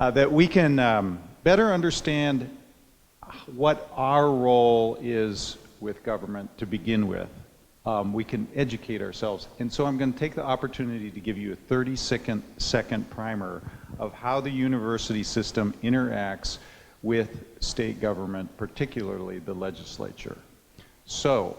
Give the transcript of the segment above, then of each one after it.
that we can better understand what our role is with government to begin with. We can educate ourselves. And so I'm going to take the opportunity to give you a 30-second primer of how the university system interacts with state government, particularly the legislature. So,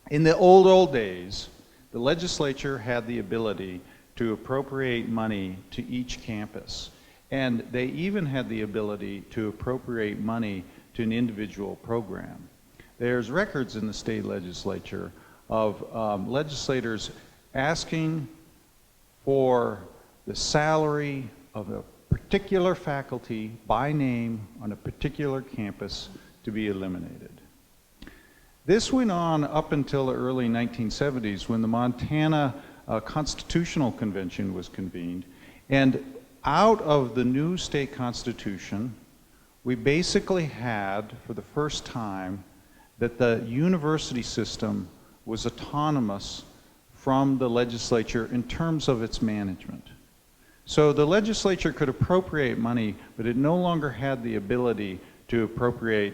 in the old days, the legislature had the ability to appropriate money to each campus. And they even had the ability to appropriate money to an individual program. There's records in the state legislature of legislators asking for the salary of a particular faculty by name on a particular campus to be eliminated. This went on up until the early 1970s when the Montana Constitutional Convention was convened. And out of the new state constitution, we basically had, for the first time, that the university system was autonomous from the legislature in terms of its management. So the legislature could appropriate money, but it no longer had the ability to appropriate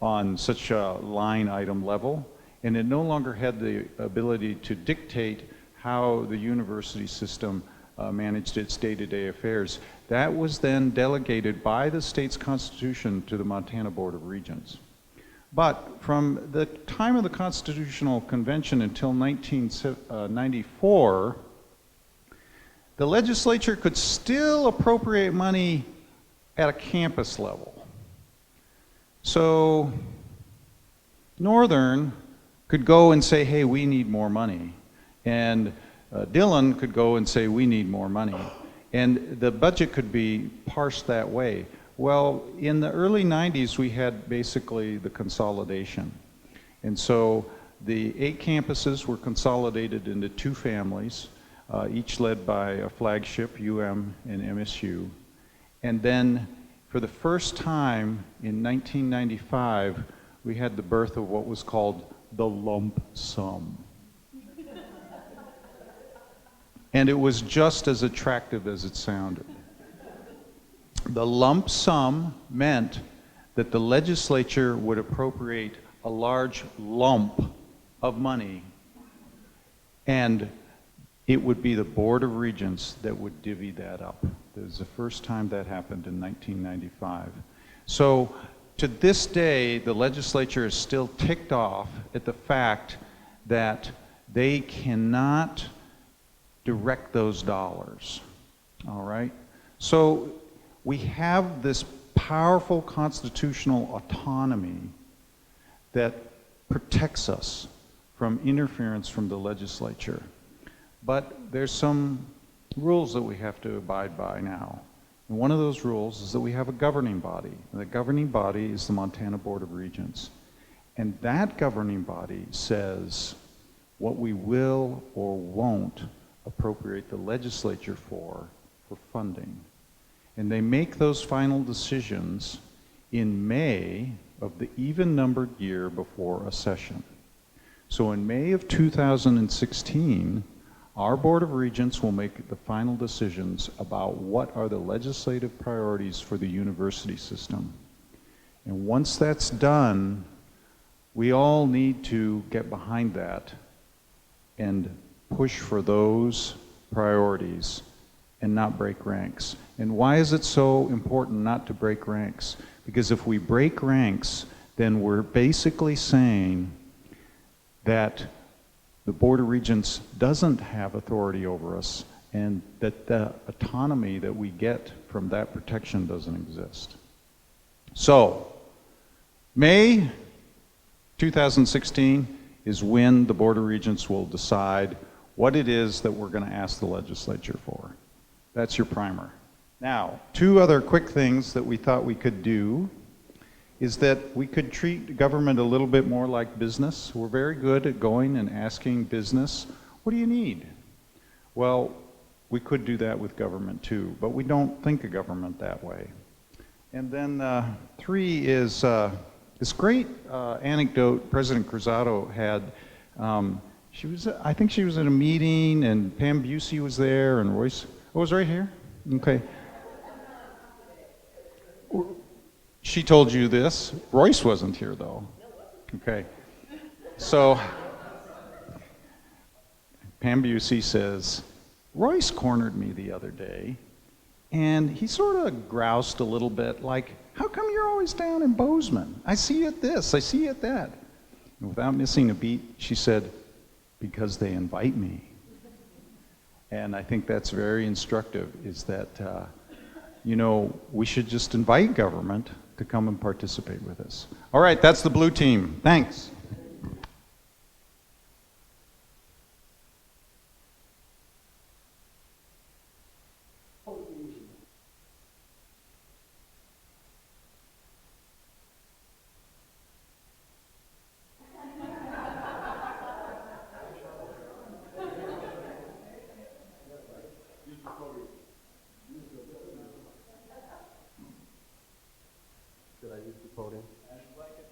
on such a line item level, and it no longer had the ability to dictate how the university system managed its day-to-day affairs. That was then delegated by the state's constitution to the Montana Board of Regents. But from the time of the Constitutional Convention until 1994, the legislature could still appropriate money at a campus level. So Northern could go and say, hey, we need more money. And Dillon could go and say, we need more money. And the budget could be parsed that way. Well, in the early 90s, we had basically the consolidation. And so the 8 campuses were consolidated into 2 families, each led by a flagship, UM and MSU. And then for the first time in 1995, we had the birth of what was called the lump sum. And it was just as attractive as it sounded. The lump sum meant that the legislature would appropriate a large lump of money, and it would be the Board of Regents that would divvy that up. It was the first time that happened in 1995. So to this day, the legislature is still ticked off at the fact that they cannot direct those dollars, all right? So we have this powerful constitutional autonomy that protects us from interference from the legislature. But there's some rules that we have to abide by now. And one of those rules is that we have a governing body. And the governing body is the Montana Board of Regents. And that governing body says what we will or won't appropriate the legislature for funding. And they make those final decisions in May of the even-numbered year before a session. So in May of 2016, our Board of Regents will make the final decisions about what are the legislative priorities for the university system. And once that's done, we all need to get behind that and push for those priorities and not break ranks. And why is it so important not to break ranks? Because if we break ranks, then we're basically saying that the Board of Regents doesn't have authority over us and that the autonomy that we get from that protection doesn't exist. So, May 2016 is when the Board of Regents will decide what it is that we're going to ask the legislature for. That's your primer. Now, 2 other quick things that we thought we could do is that we could treat government a little bit more like business. We're very good at going and asking business, what do you need? Well, we could do that with government too, but we don't think of government that way. And then 3 is this great anecdote President Cruzado had. I think she was at a meeting and Pam Busey was there and Royce, oh, it was right here? Okay. She told you this. Royce wasn't here, though. Okay. So, Pam Busey says, Royce cornered me the other day, and he sort of groused a little bit, like, how come you're always down in Bozeman? I see you at this, I see you at that. And without missing a beat, she said, because they invite me. And I think that's very instructive, is that, we should just invite government to come and participate with us. All right, that's the blue team. Thanks.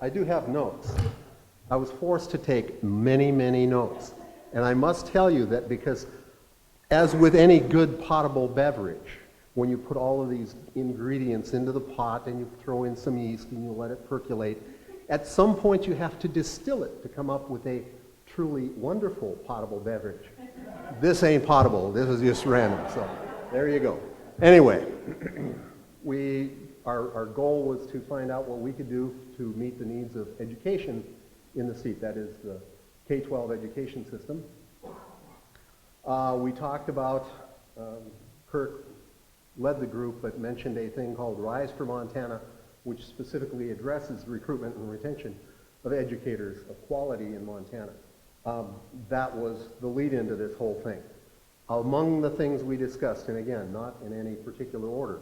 I do have notes. I was forced to take many, many notes. And I must tell you that because, as with any good potable beverage, when you put all of these ingredients into the pot and you throw in some yeast and you let it percolate, at some point you have to distill it to come up with a truly wonderful potable beverage. This ain't potable. This is just random. So there you go. Anyway, our goal was to find out what we could do to meet the needs of education in the seat, that is the K-12 education system. We talked about, Kirk led the group, but mentioned a thing called Rise for Montana, which specifically addresses recruitment and retention of educators of quality in Montana. That was the lead into this whole thing. Among the things we discussed, and again, not in any particular order,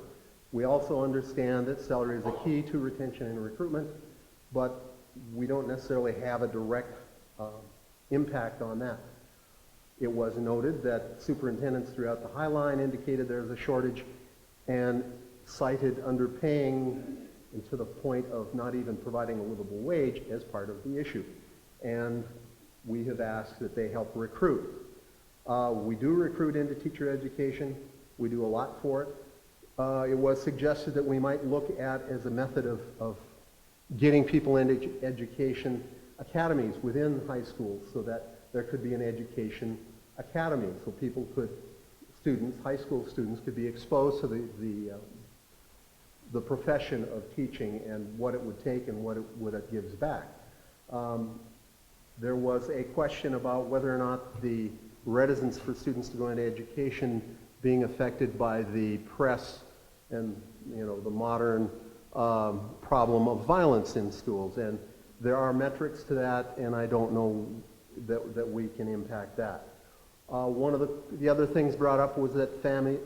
we also understand that salary is a key to retention and recruitment, but we don't necessarily have a direct impact on that. It was noted that superintendents throughout the High Line indicated there's a shortage and cited underpaying and to the point of not even providing a livable wage as part of the issue. And we have asked that they help recruit. We do recruit into teacher education. We do a lot for it. It was suggested that we might look at as a method of getting people into education academies within high schools so that there could be an education academy so people could, high school students could be exposed to the profession of teaching and what it would take and what it gives back. There was a question about whether or not the reticence for students to go into education being affected by the press and the modern problem of violence in schools. And there are metrics to that, and I don't know that we can impact that. One of the other things brought up was that family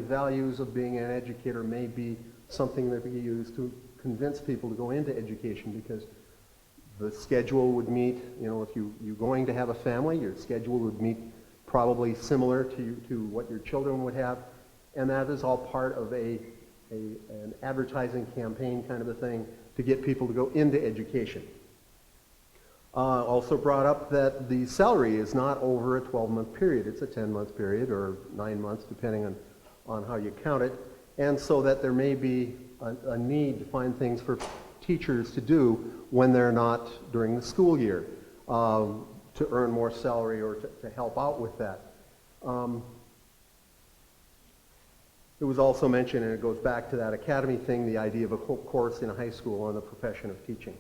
values of being an educator may be something that we use to convince people to go into education, because the schedule would meet, if you're going to have a family, your schedule would meet probably similar to what your children would have, and that is all part of an advertising campaign kind of a thing to get people to go into education. Also brought up that the salary is not over a 12-month period. It's a 10-month period or 9 months, depending on how you count it, and so that there may be a need to find things for teachers to do when they're not during the school year to earn more salary or to help out with that. It was also mentioned, and it goes back to that academy thing, the idea of a course in a high school on the profession of teaching.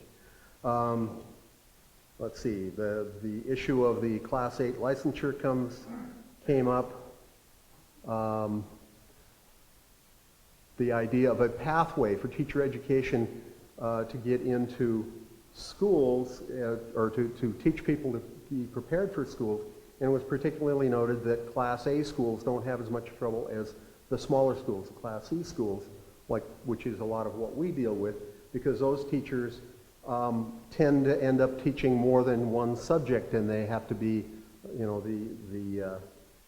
Let's see, the issue of the Class 8 licensure came up. The idea of a pathway for teacher education to get into schools or to teach people to be prepared for schools. And it was particularly noted that Class A schools don't have as much trouble as the smaller schools, the Class C schools, which is a lot of what we deal with, because those teachers tend to end up teaching more than one subject, and they have to be, the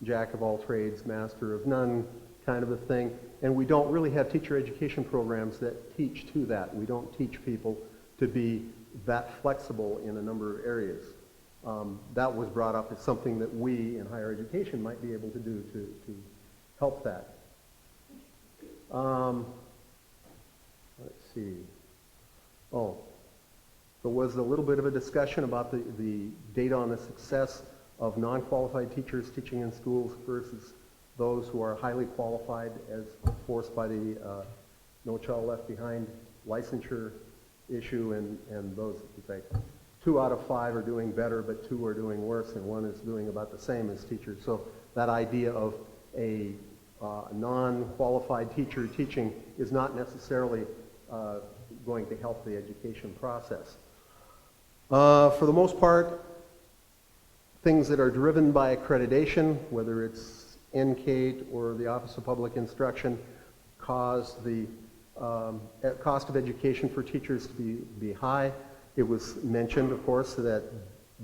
jack of all trades, master of none kind of a thing. And we don't really have teacher education programs that teach to that. We don't teach people to be that flexible in a number of areas. That was brought up as something that we in higher education might be able to do to help that. Let's see. Oh, there was a little bit of a discussion about the data on the success of non-qualified teachers teaching in schools versus those who are highly qualified as forced by the No Child Left Behind licensure issue, and those, it's like 2 out of 5 are doing better, but 2 are doing worse, and 1 is doing about the same as teachers. So that idea of a non-qualified teacher teaching is not necessarily going to help the education process. For the most part, things that are driven by accreditation, whether it's NCATE or the Office of Public Instruction, cause the cost of education for teachers to be high. It was mentioned, of course, that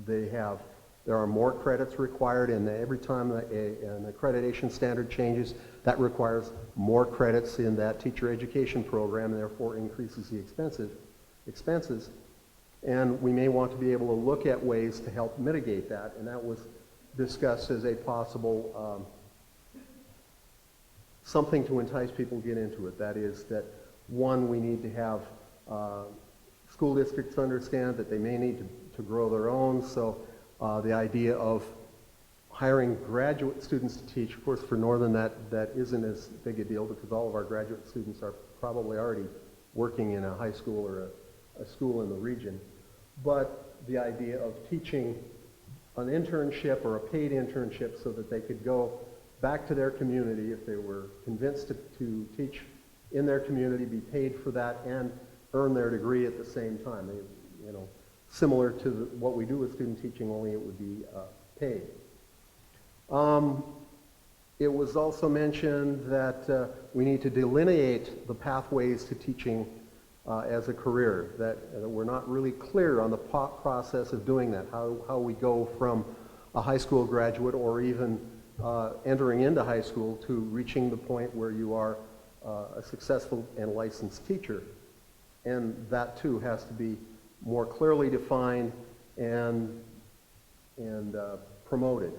there are more credits required, and every time an accreditation standard changes, that requires more credits in that teacher education program, and therefore increases the expenses. And we may want to be able to look at ways to help mitigate that, and that was discussed as a possible something to entice people to get into it. That is that, one, we need to have school districts understand that they may need to grow their own, so the idea of hiring graduate students to teach, of course for Northern that isn't as big a deal because all of our graduate students are probably already working in a high school or a school in the region. But the idea of teaching an internship or a paid internship so that they could go back to their community if they were convinced to teach in their community, be paid for that, and earn their degree at the same time. Similar to what we do with student teaching, only it would be paid. It was also mentioned that we need to delineate the pathways to teaching as a career, that we're not really clear on the process of doing that, how we go from a high school graduate or even entering into high school to reaching the point where you are a successful and licensed teacher. And that too has to be more clearly defined and promoted.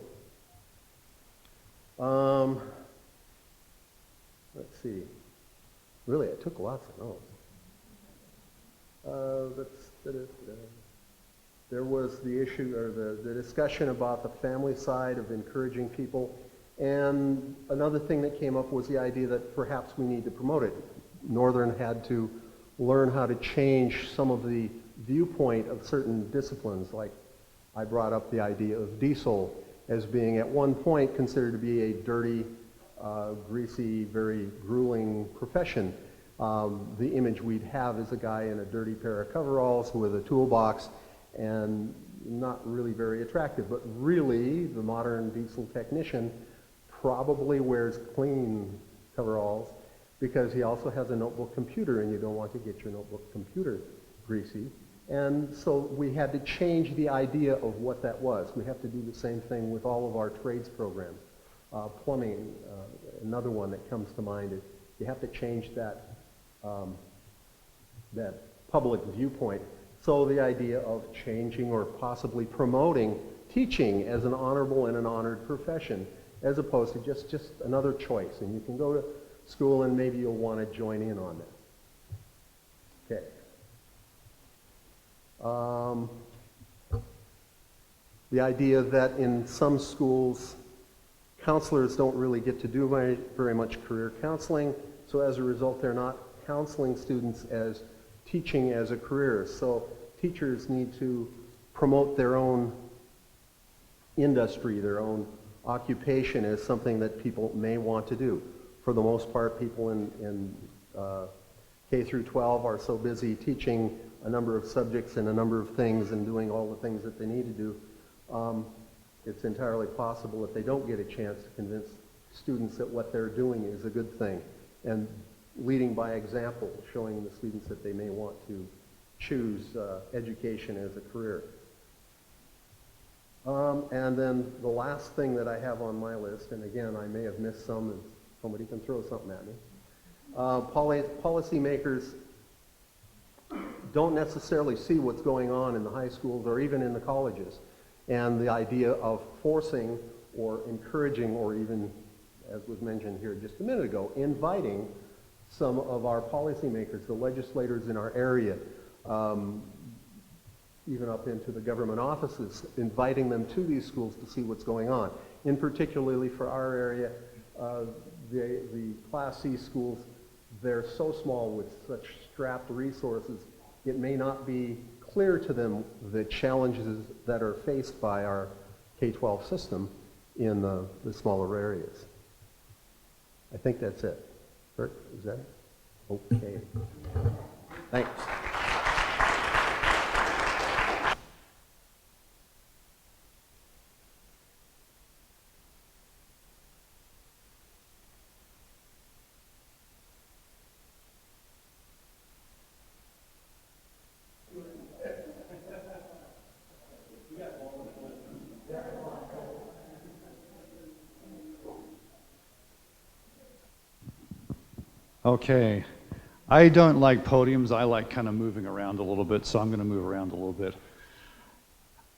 Let's see. Really, I took lots of notes. There was the issue, or the discussion about the family side of encouraging people. And another thing that came up was the idea that perhaps we need to promote it. Northern had to learn how to change some of the viewpoint of certain disciplines, like I brought up the idea of diesel as being at one point considered to be a dirty, greasy, very grueling profession. The image we'd have is a guy in a dirty pair of coveralls with a toolbox, and not really very attractive. But really, the modern diesel technician probably wears clean coveralls because he also has a notebook computer, and you don't want to get your notebook computer greasy. And so we had to change the idea of what that was. We have to do the same thing with all of our trades programs. Plumbing, another one that comes to mind, is you have to change that public viewpoint. So the idea of changing or possibly promoting teaching as an honorable and an honored profession, as opposed to just another choice. And you can go to school and maybe you'll want to join in on that. Okay. The idea that in some schools, counselors don't really get to do very much career counseling, so as a result, they're not counseling students as teaching as a career. So teachers need to promote their own industry, their own occupation as something that people may want to do. For the most part, people in K through 12 are so busy teaching a number of subjects and a number of things and doing all the things that they need to do. It's entirely possible that they don't get a chance to convince students that what they're doing is a good thing, and leading by example, showing the students that they may want to choose education as a career. And then the last thing that I have on my list, and again, I may have missed some, and somebody can throw something at me. Policymakers don't necessarily see what's going on in the high schools or even in the colleges. And the idea of forcing or encouraging, or even, as was mentioned here just a minute ago, inviting some of our policymakers, the legislators in our area, even up into the government offices, inviting them to these schools to see what's going on. In particularly for our area, the Class C schools, they're so small with such strapped resources, it may not be clear to them the challenges that are faced by our K-12 system in the smaller areas. I think that's it. Bert, is that it? Okay. Thanks. Okay. I don't like podiums. I like kind of moving around a little bit, so I'm going to move around a little bit.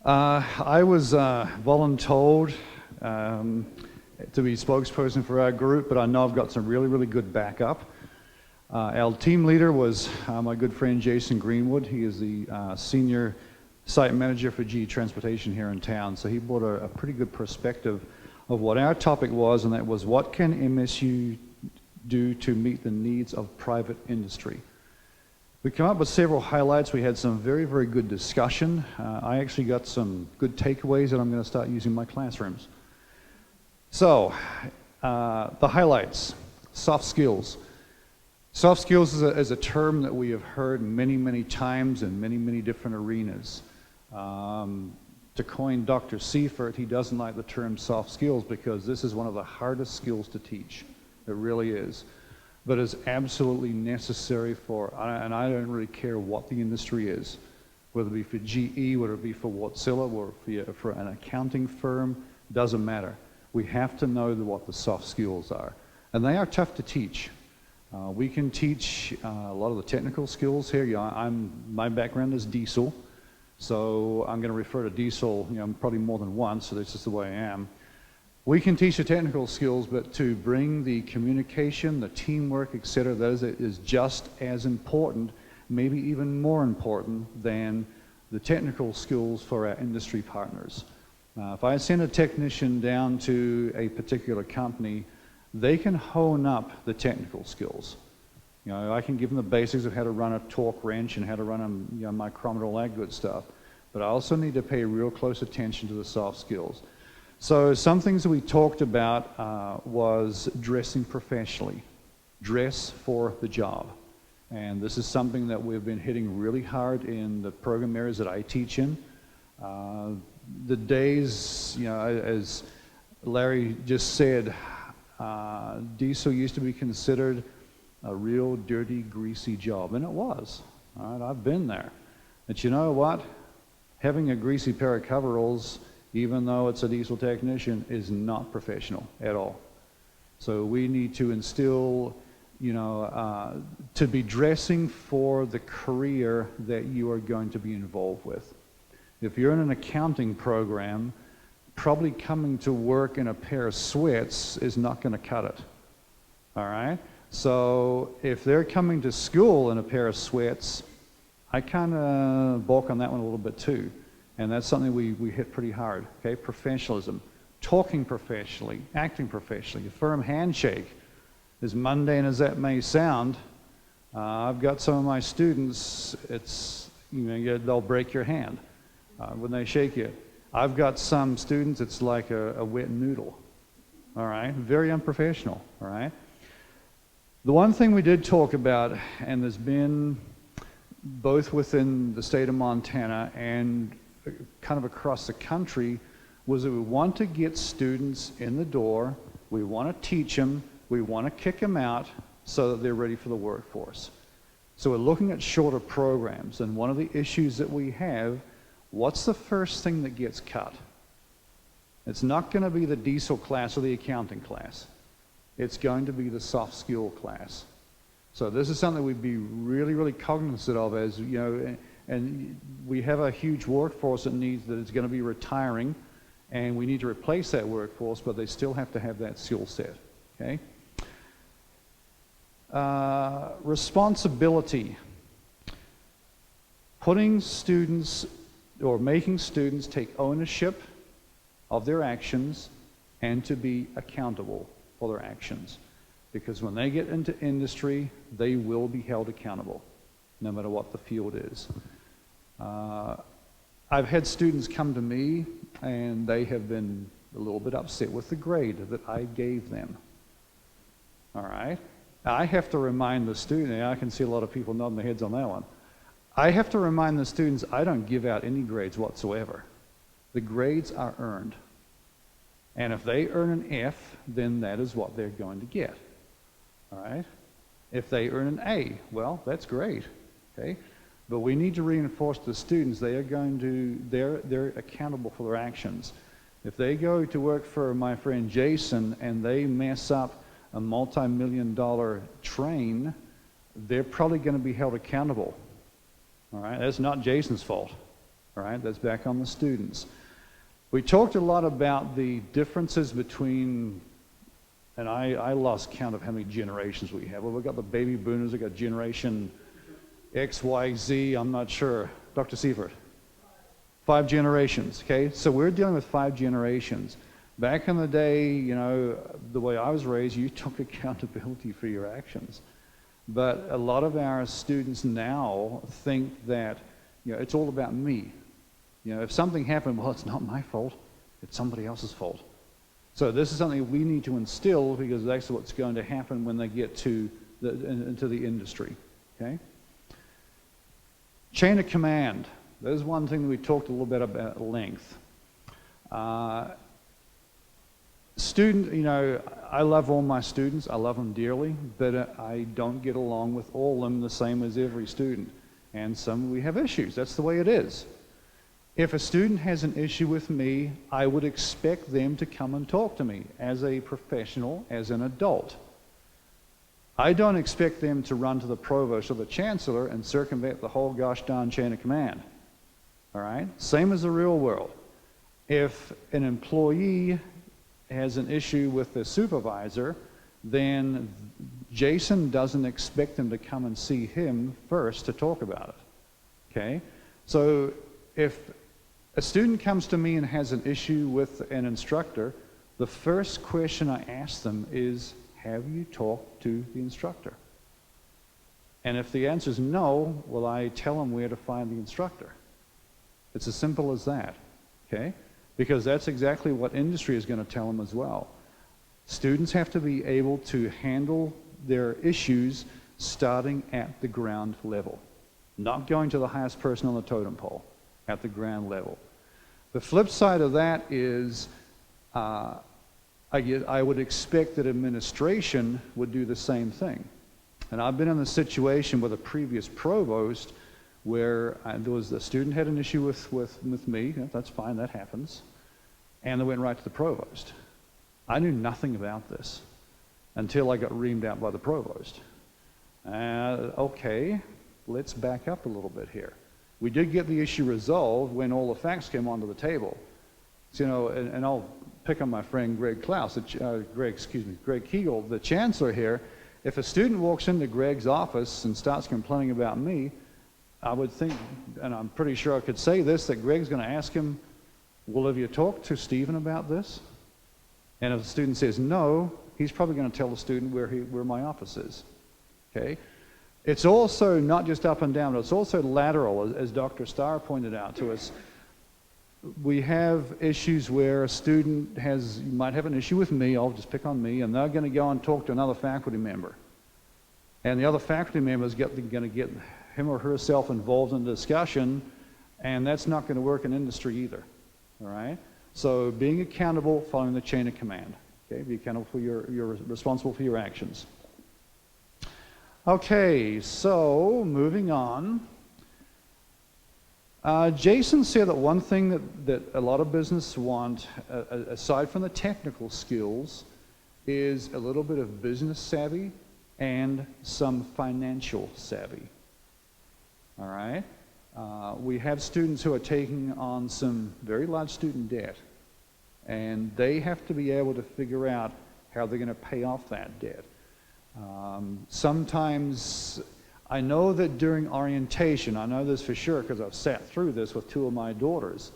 I was voluntold to be spokesperson for our group, but I know I've got some really, really good backup. Our team leader was my good friend Jason Greenwood. He is the senior site manager for GE Transportation here in town, so he brought a pretty good perspective of what our topic was, and that was what can MSU do to meet the needs of private industry. We came up with several highlights. We had some very, very good discussion. I actually got some good takeaways that I'm going to start using in my classrooms. So, the highlights, soft skills. Soft skills is a term that we have heard many, many times in many, many different arenas. To coin Dr. Seifert, he doesn't like the term soft skills because this is one of the hardest skills to teach. It really is. But it's absolutely necessary for, and I don't really care what the industry is, whether it be for GE, whether it be for Wärtsilä, or for an accounting firm, doesn't matter. We have to know what the soft skills are. And they are tough to teach. We can teach a lot of the technical skills here. You know, my background is diesel, so I'm going to refer to diesel probably more than once, so that's just the way I am. We can teach the technical skills, but to bring the communication, the teamwork, etc., that is just as important, maybe even more important than the technical skills for our industry partners. If I send a technician down to a particular company, they can hone up the technical skills. You know, I can give them the basics of how to run a torque wrench and how to run a micrometer, all that good stuff. But I also need to pay real close attention to the soft skills. So some things that we talked about was dressing professionally. Dress for the job. And this is something that we've been hitting really hard in the program areas that I teach in. The days, as Larry just said, diesel used to be considered a real dirty, greasy job, and it was. All right, I've been there. But you know what? Having a greasy pair of coveralls, even though it's a diesel technician, is not professional at all. So we need to instill, to be dressing for the career that you are going to be involved with. If you're in an accounting program, probably coming to work in a pair of sweats is not going to cut it. All right? So if they're coming to school in a pair of sweats, I kind of balk on that one a little bit too. And that's something we hit pretty hard, okay? Professionalism, talking professionally, acting professionally, a firm handshake. As mundane as that may sound, I've got some of my students, they'll break your hand when they shake you. I've got some students, it's like a wet noodle, all right? Very unprofessional, all right? The one thing we did talk about, and there's been both within the state of Montana and kind of across the country, was that we want to get students in the door, we want to teach them, we want to kick them out so that they're ready for the workforce. So we're looking at shorter programs, and one of the issues that we have, what's the first thing that gets cut? It's not going to be the diesel class or the accounting class. It's going to be the soft skill class. So this is something we'd be really, really cognizant of, as and we have a huge workforce that is going to be retiring, and we need to replace that workforce, but they still have to have that skill set, okay? Responsibility. putting students or making students take ownership of their actions and to be accountable for their actions. Because when they get into industry, they will be held accountable, no matter what the field is. I've had students come to me and they have been a little bit upset with the grade that I gave them. All right? I have to remind the student, and I can see a lot of people nodding their heads on that one. I have to remind the students I don't give out any grades whatsoever. The grades are earned. And if they earn an F, then that is what they're going to get. All right? If they earn an A, well, that's great. Okay? But we need to reinforce to the students they're accountable for their actions. If they go to work for my friend Jason and they mess up a multi-million-dollar train, they're probably going to be held accountable. All right? That's not Jason's fault. All right? That's back on the students. We talked a lot about the differences between, and I lost count of how many generations we have. Well, we've got the baby boomers, we've got generation X, Y, Z, I'm not sure. Dr. Seifert. 5 generations, okay? So we're dealing with 5 generations. Back in the day, you know, the way I was raised, you took accountability for your actions. But a lot of our students now think that, you know, it's all about me. You know, if something happened, well, it's not my fault. It's somebody else's fault. So this is something we need to instill because that's what's going to happen when they get to into the industry, okay? Chain of command. There's one thing that we talked a little bit about at length. You know, I love all my students. I love them dearly, but I don't get along with all of them the same as every student. And some we have issues. That's the way it is. If a student has an issue with me, I would expect them to come and talk to me as a professional, as an adult. I don't expect them to run to the provost or the chancellor and circumvent the whole gosh darn chain of command. All right? Same as the real world. If an employee has an issue with the supervisor, then Jason doesn't expect them to come and see him first to talk about it. Okay? So if a student comes to me and has an issue with an instructor, the first question I ask them is, have you talked to the instructor? And if the answer is no, well, I tell them where to find the instructor. It's as simple as that, okay? Because that's exactly what industry is going to tell them as well. Students have to be able to handle their issues starting at the ground level, not going to the highest person on the totem pole, at the ground level. The flip side of that is I would expect that administration would do the same thing. And I've been in the situation with a previous provost where there was a student had an issue with me. Yeah, that's fine, that happens. And they went right to the provost. I knew nothing about this until I got reamed out by the provost. Okay, let's back up a little bit here. We did get the issue resolved when all the facts came onto the table. So, you know, and I'll pick on my friend Greg Kegel, the chancellor here. If a student walks into Greg's office and starts complaining about me, I would think, and I'm pretty sure I could say this, that Greg's going to ask him, well, have you talked to Stephen about this? And if the student says no, he's probably going to tell the student where my office is. Okay? It's also not just up and down, but it's also lateral, as Dr. Starr pointed out to us. We have issues where a student might have an issue with me, I'll just pick on me, and they're going to go and talk to another faculty member. And the other faculty member is going to get him or herself involved in the discussion, and that's not going to work in industry either. All right? So being accountable, following the chain of command. Okay? Be accountable for you're responsible for your actions. Okay, so moving on. Jason said that one thing that a lot of businesses want, aside from the technical skills, is a little bit of business savvy and some financial savvy. All right? We have students who are taking on some very large student debt, and they have to be able to figure out how they're going to pay off that debt. Sometimes I know that during orientation, I know this for sure because I've sat through this with two of my daughters,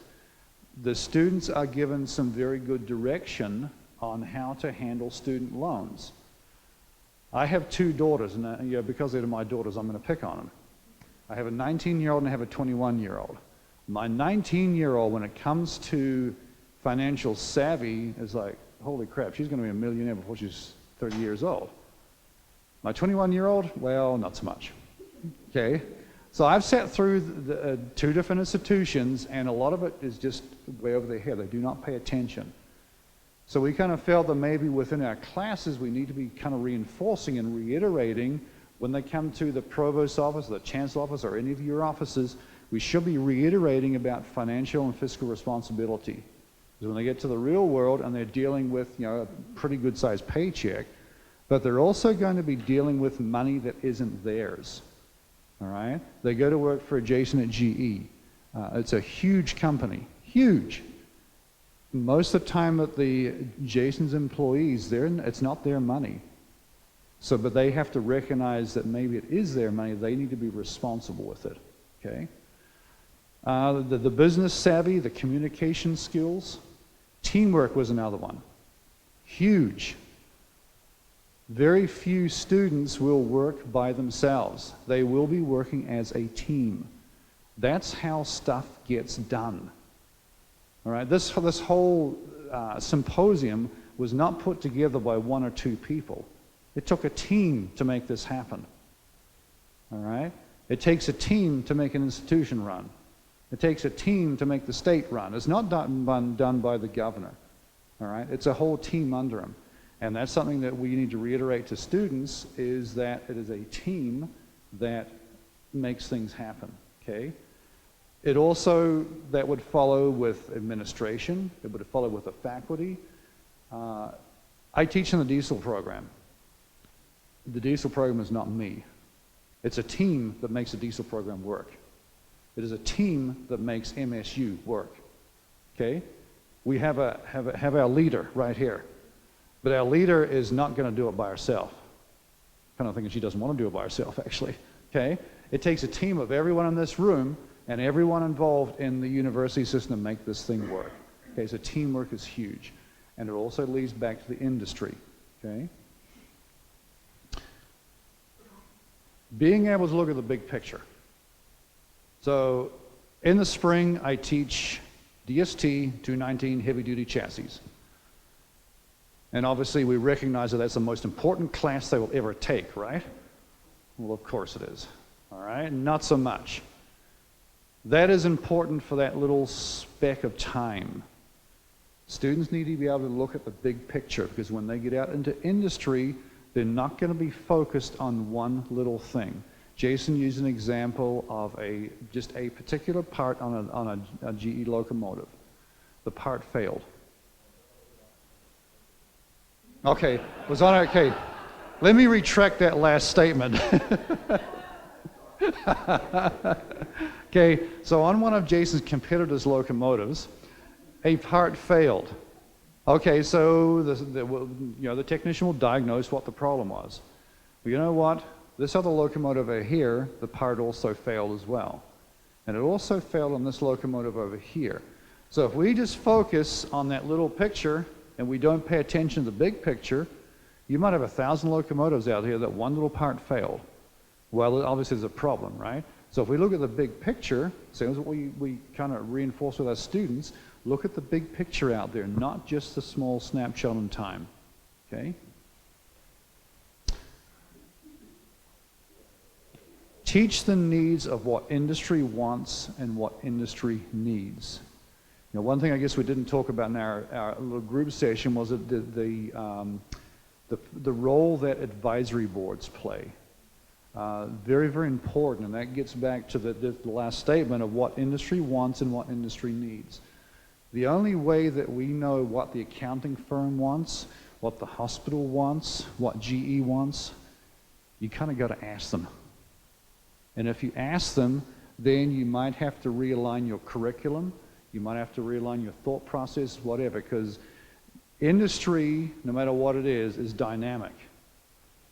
the students are given some very good direction on how to handle student loans. I have two daughters, and because they're my daughters, I'm going to pick on them. I have a 19-year-old and I have a 21-year-old. My 19-year-old, when it comes to financial savvy, is like, holy crap, she's going to be a millionaire before she's 30 years old. My 21-year-old, well, not so much. Okay? So I've sat through the, two different institutions, and a lot of it is just way over their head. They do not pay attention. So we kind of felt that maybe within our classes we need to be kind of reinforcing and reiterating when they come to the provost's office, the chancellor's office, or any of your offices, we should be reiterating about financial and fiscal responsibility. Because when they get to the real world and they're dealing with, a pretty good sized paycheck, but they're also going to be dealing with money that isn't theirs. All right? They go to work for Jason at GE. It's a huge company, huge. Most of the time at the Jason's employees, it's not their money. So, but they have to recognize that maybe it is their money. They need to be responsible with it. Okay? The business savvy, the communication skills, teamwork was another one. Huge. Very few students will work by themselves. They will be working as a team. That's how stuff gets done. All right, this whole symposium was not put together by one or two people. It took a team to make this happen. All right? It takes a team to make an institution run. It takes a team to make the state run. It's not done by the governor. All right? It's a whole team under him. And that's something that we need to reiterate to students, is that it is a team that makes things happen. Okay? It also, that would follow with administration. It would follow with the faculty. I teach in the diesel program. The diesel program is not me. It's a team that makes the diesel program work. It is a team that makes MSU work. Okay? We have our leader right here. But our leader is not going to do it by herself. Kind of thinking she doesn't want to do it by herself, actually. Okay? It takes a team of everyone in this room and everyone involved in the university system to make this thing work. Okay, so teamwork is huge. And it also leads back to the industry. Okay? Being able to look at the big picture. So in the spring, I teach DST 219 heavy-duty chassis. And obviously, we recognize that that's the most important class they will ever take, right? Well, of course it is. All right? Not so much. That is important for that little speck of time. Students need to be able to look at the big picture, because when they get out into industry, they're not going to be focused on one little thing. Jason used an example of just a particular part on a GE locomotive. The part failed. Okay, was on okay. Let me retract that last statement. Okay, so on one of Jason's competitors' locomotives, a part failed. Okay, so the technician will diagnose what the problem was. Well, you know what? This other locomotive over here, the part also failed as well. And it also failed on this locomotive over here. So if we just focus on that little picture and we don't pay attention to the big picture, you might have 1,000 locomotives out here that one little part failed. Well, obviously there's a problem, right? So if we look at the big picture, same as what we kind of reinforce with our students, look at the big picture out there, not just the small snapshot in time. Okay? Teach the needs of what industry wants and what industry needs. You know, one thing I guess we didn't talk about in our little group session was the role that advisory boards play. Very, very important, and that gets back to the last statement of what industry wants and what industry needs. The only way that we know what the accounting firm wants, what the hospital wants, what GE wants, you kind of got to ask them. And if you ask them, then you might have to realign your curriculum, you might have to realign your thought process, whatever, because industry, no matter what it is dynamic.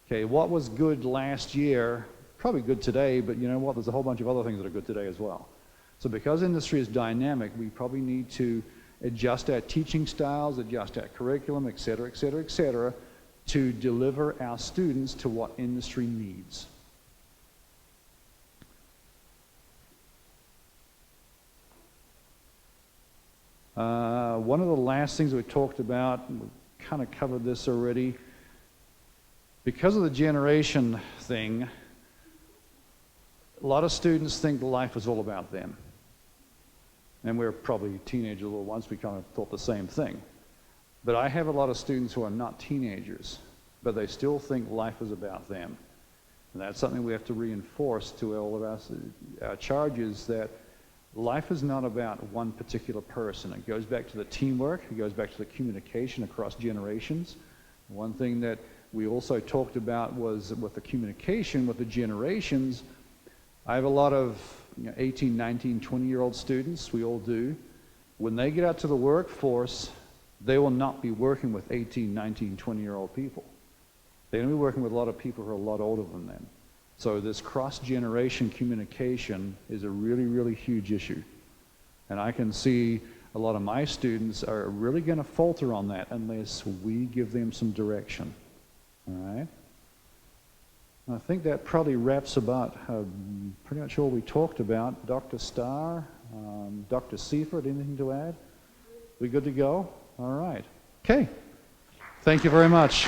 Okay, what was good last year probably good today, but you know what, there's a whole bunch of other things that are good today as well. So because industry is dynamic, we probably need to adjust our teaching styles, adjust our curriculum, et cetera, et cetera, et cetera, to deliver our students to what industry needs. One of the last things we talked about, we kind of covered this already, because of the generation thing, a lot of students think life is all about them. And we're probably teenagers little ones, we kind of thought the same thing. But I have a lot of students who are not teenagers, but they still think life is about them. And that's something we have to reinforce to all of our charges, that life is not about one particular person. It goes back to the teamwork, it goes back to the communication across generations. One thing that we also talked about was with the communication with the generations. I have a lot of 18, 19, 20-year-old students, we all do. When they get out to the workforce, they will not be working with 18, 19, 20-year-old people. They're going to be working with a lot of people who are a lot older than them. So this cross-generation communication is a really, really huge issue. And I can see a lot of my students are really going to falter on that unless we give them some direction. All right? I think that probably wraps about pretty much all we talked about. Dr. Starr, Dr. Seifert, anything to add? We good to go? All right. Okay. Thank you very much.